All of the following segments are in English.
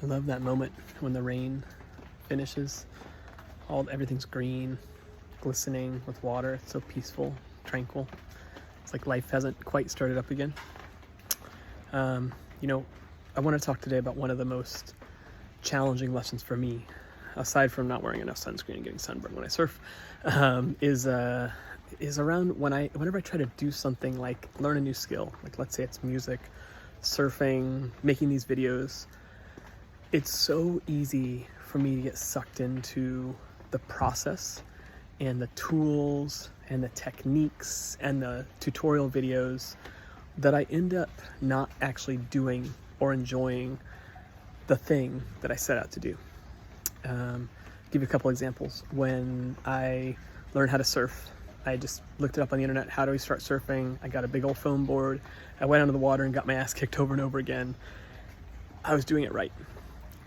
I love that moment when the rain finishes. Everything's green, glistening with water. It's so peaceful, tranquil. It's like life hasn't quite started up again. I want to talk today about one of the most challenging lessons for me, aside from not wearing enough sunscreen and getting sunburned when I surf, is around whenever I try to do something like learn a new skill, like let's say it's music, surfing, making these videos. It's so easy for me to get sucked into the process and the tools and the techniques and the tutorial videos that I end up not actually doing or enjoying the thing that I set out to do. Give you a couple examples. When I learned how to surf, I just looked it up on the internet. How do we start surfing? I got a big old foam board. I went under the water and got my ass kicked over and over again. I was doing it right.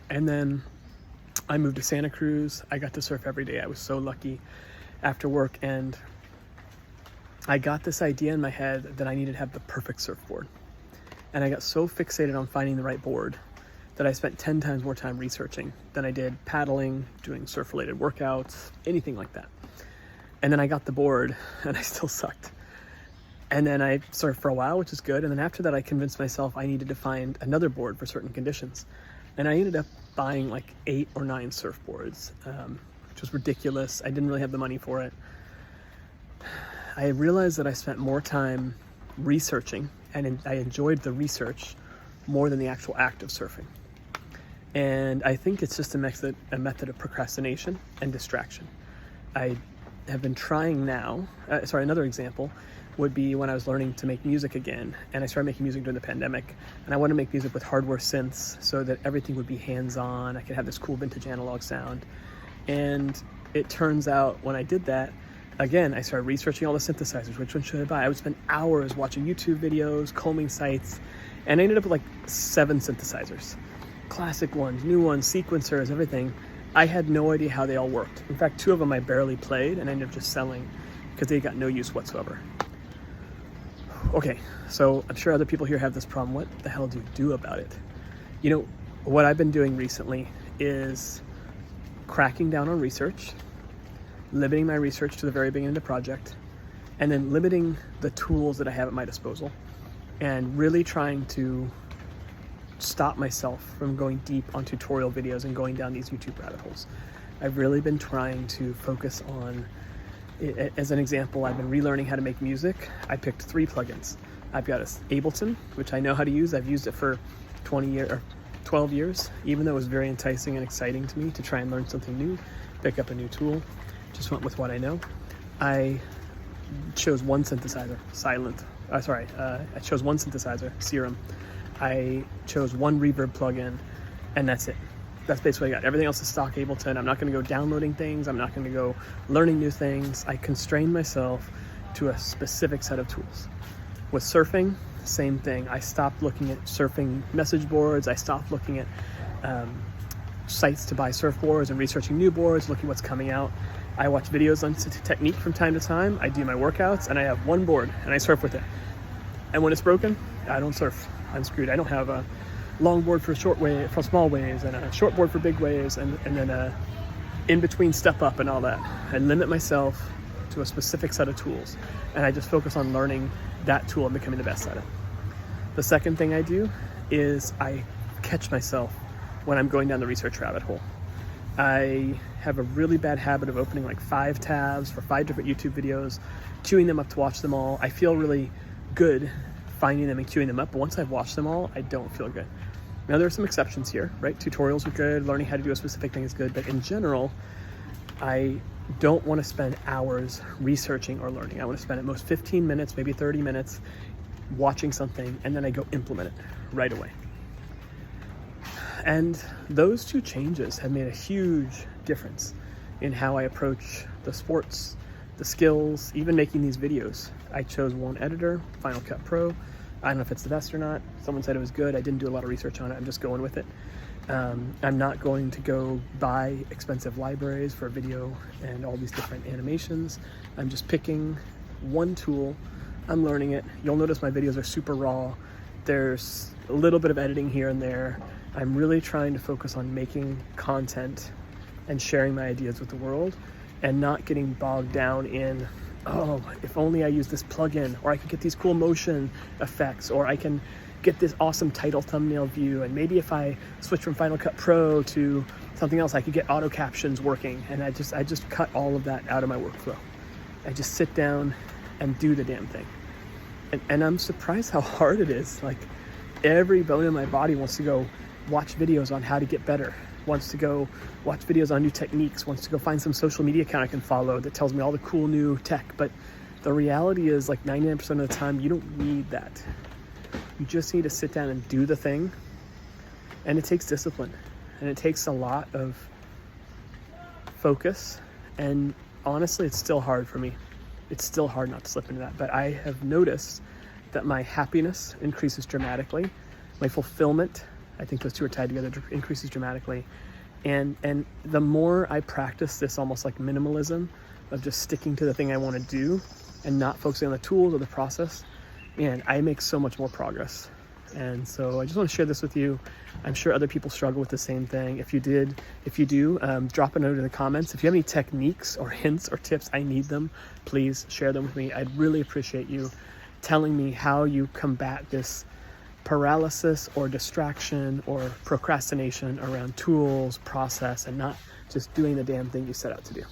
And then I moved to Santa Cruz. I got to surf every day. I was so lucky after work. And I got this idea in my head that I needed to have the perfect surfboard. And I got so fixated on finding the right board that I spent 10 times more time researching than I did paddling, doing surf-related workouts, anything like that. And then I got the board and I still sucked. And then I surfed for a while, which is good. And then after that, I convinced myself I needed to find another board for certain conditions. And I ended up buying like 8 or 9 surfboards, which was ridiculous. I didn't really have the money for it. I realized that I spent more time researching, and I enjoyed the research more than the actual act of surfing. And I think it's just a method of procrastination and distraction. I have been trying now, another example would be when I was learning to make music again, and I started making music during the pandemic, and I wanted to make music with hardware synths so that everything would be hands-on. I could have this cool vintage analog sound. And it turns out when I did that, again, I started researching all the synthesizers. Which one should I buy? I would spend hours watching YouTube videos, combing sites, and I ended up with like 7 synthesizers. Classic ones, new ones, sequencers, everything. I had no idea how they all worked. In fact, 2 of them I barely played and I ended up just selling because they got no use whatsoever. Okay, so I'm sure other people here have this problem. What the hell do you do about it? What I've been doing recently is cracking down on research, limiting my research to the very beginning of the project, and then limiting the tools that I have at my disposal, and really trying to stop myself from going deep on tutorial videos and going down these YouTube rabbit holes. I've really been trying to focus on, as an example, I've been relearning how to make music. I picked 3 plugins. I've got Ableton, which I know how to use. I've used it for 12 years, even though it was very enticing and exciting to me to try and learn something new, pick up a new tool. Just went with what I know. I chose one synthesizer, I chose one synthesizer, Serum. I chose one reverb plugin, and that's it. That's basically what I got. Everything else is stock Ableton. I'm not going to go downloading things. I'm not going to go learning new things. I constrained myself to a specific set of tools. With surfing, same thing. I stopped looking at surfing message boards. I stopped looking at sites to buy surfboards and researching new boards, looking what's coming out. I watch videos on technique from time to time. I do my workouts, and I have one board, and I surf with it. And when it's broken, I don't surf. I'm screwed. I don't have a long board for small waves, and a short board for big waves, and then a in-between step up and all that. I limit myself to a specific set of tools, and I just focus on learning that tool and becoming the best at it. The second thing I do is I catch myself when I'm going down the research rabbit hole. I have a really bad habit of opening like 5 tabs for 5 different YouTube videos, queuing them up to watch them all. I feel really good finding them and queuing them up, but once I've watched them all, I don't feel good. Now, there are some exceptions here, right? Tutorials are good, learning how to do a specific thing is good, but in general, I don't want to spend hours researching or learning. I want to spend at most 15 minutes, maybe 30 minutes watching something, and then I go implement it right away. And those 2 changes have made a huge difference in how I approach the sports, the skills, even making these videos. I chose one editor, Final Cut Pro. I don't know if it's the best or not. Someone said it was good. I didn't do a lot of research on it. I'm just going with it. I'm not going to go buy expensive libraries for video and all these different animations. I'm just picking one tool. I'm learning it. You'll notice my videos are super raw. There's a little bit of editing here and there. I'm really trying to focus on making content and sharing my ideas with the world, and not getting bogged down in, oh, if only I use this plugin, or I could get these cool motion effects, or I can get this awesome title thumbnail view, and maybe if I switch from Final Cut Pro to something else, I could get auto captions working. And I just cut all of that out of my workflow. I just sit down and do the damn thing. And I'm surprised how hard it is. Like, every bone in my body wants to go watch videos on how to get better, wants to go watch videos on new techniques, wants to go find some social media account I can follow that tells me all the cool new tech. But the reality is, like, 99% of the time, you don't need that. You just need to sit down and do the thing. And it takes discipline, and it takes a lot of focus. And honestly, it's still hard for me. It's still hard not to slip into that. But I have noticed that my happiness increases dramatically. My fulfillment, I think those two are tied together, increases dramatically. And the more I practice this almost like minimalism of just sticking to the thing I want to do and not focusing on the tools or the process, man, I make so much more progress. And so I just want to share this with you. I'm sure other people struggle with the same thing. If you do, drop a note in the comments. If you have any techniques or hints or tips, I need them. Please share them with me. I'd really appreciate you telling me how you combat this paralysis or distraction or procrastination around tools, process, and not just doing the damn thing you set out to do.